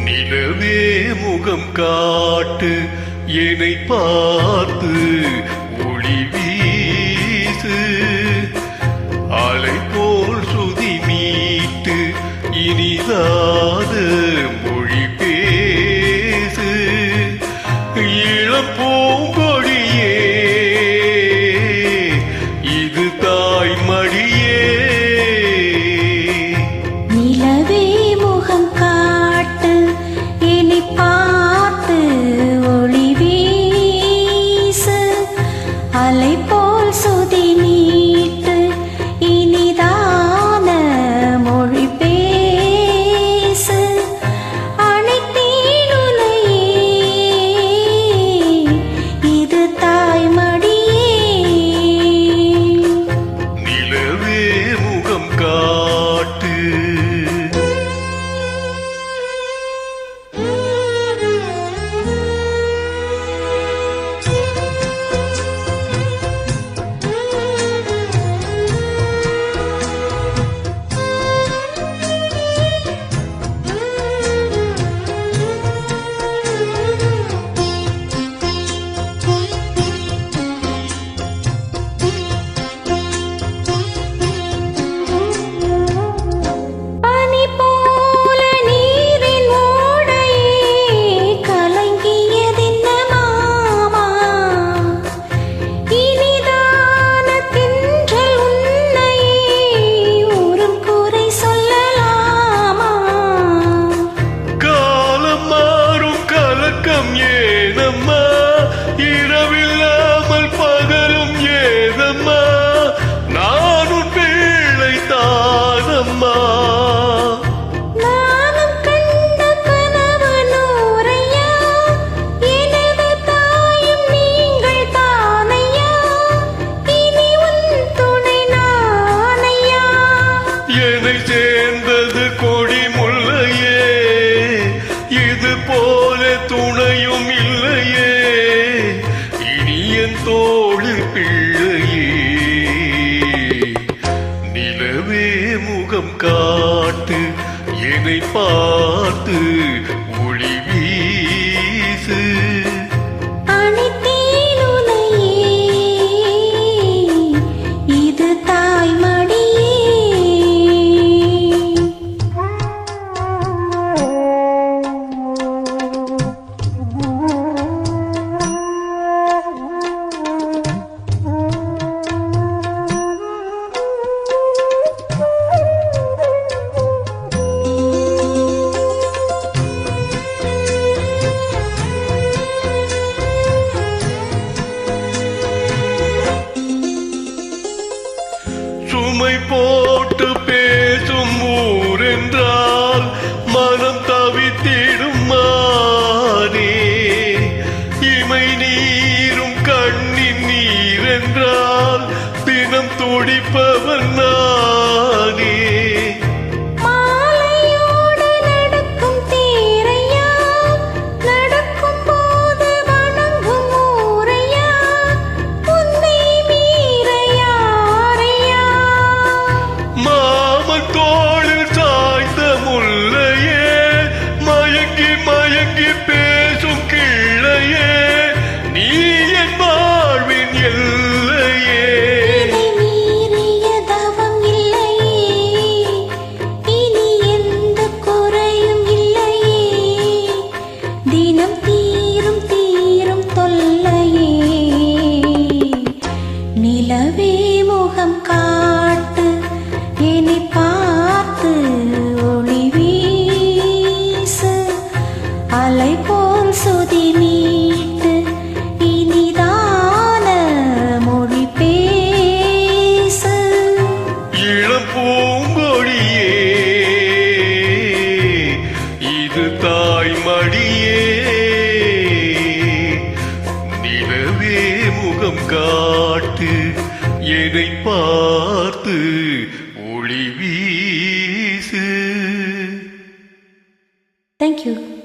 நிலவே முகம் காட்டு என்னை பார்த்து ஒளி வீசு அலை போல் சுதி மீட்டு இனிதாத மொழி பேசு இளம் பூங்கொடியே இது தாய் மடியே நிலவே முகம் காட்டு என்னை பார்த்து ஒளி வீசு அலை போல் சுதி நீட்டு இனிதான மொழி பேசு அனைத்தேன் உன்னையே இது தாய் மடியே நிலவே முகம் காட்டு பனி போல நீரின் ஓடையே கலங்கியதென்ன மாமா இனிதான தென்றல் உன்னையே ஊரும் குறை சொல்லலாமா காலம் மாறும் கலக்கம் ஏனம்மா இரவில்லாமல் பகலும் ஏதம்மா நானும் பிள்ளை தானம்மா நானும் கண்ட கனவு நூறையா எனது தாயும் நீங்கள் தானையா இனி உன் துணை நானையா என்னை சேர்ந்தது கொடி முல்லையே இது போல துணையும் இல்லையே இனி என் தோளில் பிள்ளையே நிலவே முகம் காட்டு என்னை பார்த்து ஒளி வீசு அனைத்தேன் உன்னையே இது தாய் மடியே சுமை போட்டு பேசும் ஊரென்றால் மனம் தவித்திடும் மானே இமை நீரும் கண்ணின் நீரென்றால் தினம் துடிப்பவன் நானே மாலையோடு நடக்கும் தேரையா நடக்கும் போது வணங்கும் ஊரையா உன்னை மீற யாரையா மாமன் தோளில் சாய்ந்த முல்லையே மயங்கி மயங்கி பேசும் கிள்ளையே நீ என் வாழ்வின் எல்லையே இதை மீறிய தவம் இல்லையே இனி எந்த குறையும் இல்லையே தினம் தீரும் தீரும் தொல்லையே நிலவே முகம் காட்டு என்னை பார்த்து ஒளி வீசு அலை போல் சுதி மீட்டு இனிதான மொழி பேசு இளம் பூங்கொடியே இது தாய் மடியே நிலவே முகம் காட்டு என்னை பார்த்து ஒளி வீசு தேங்க்யூ.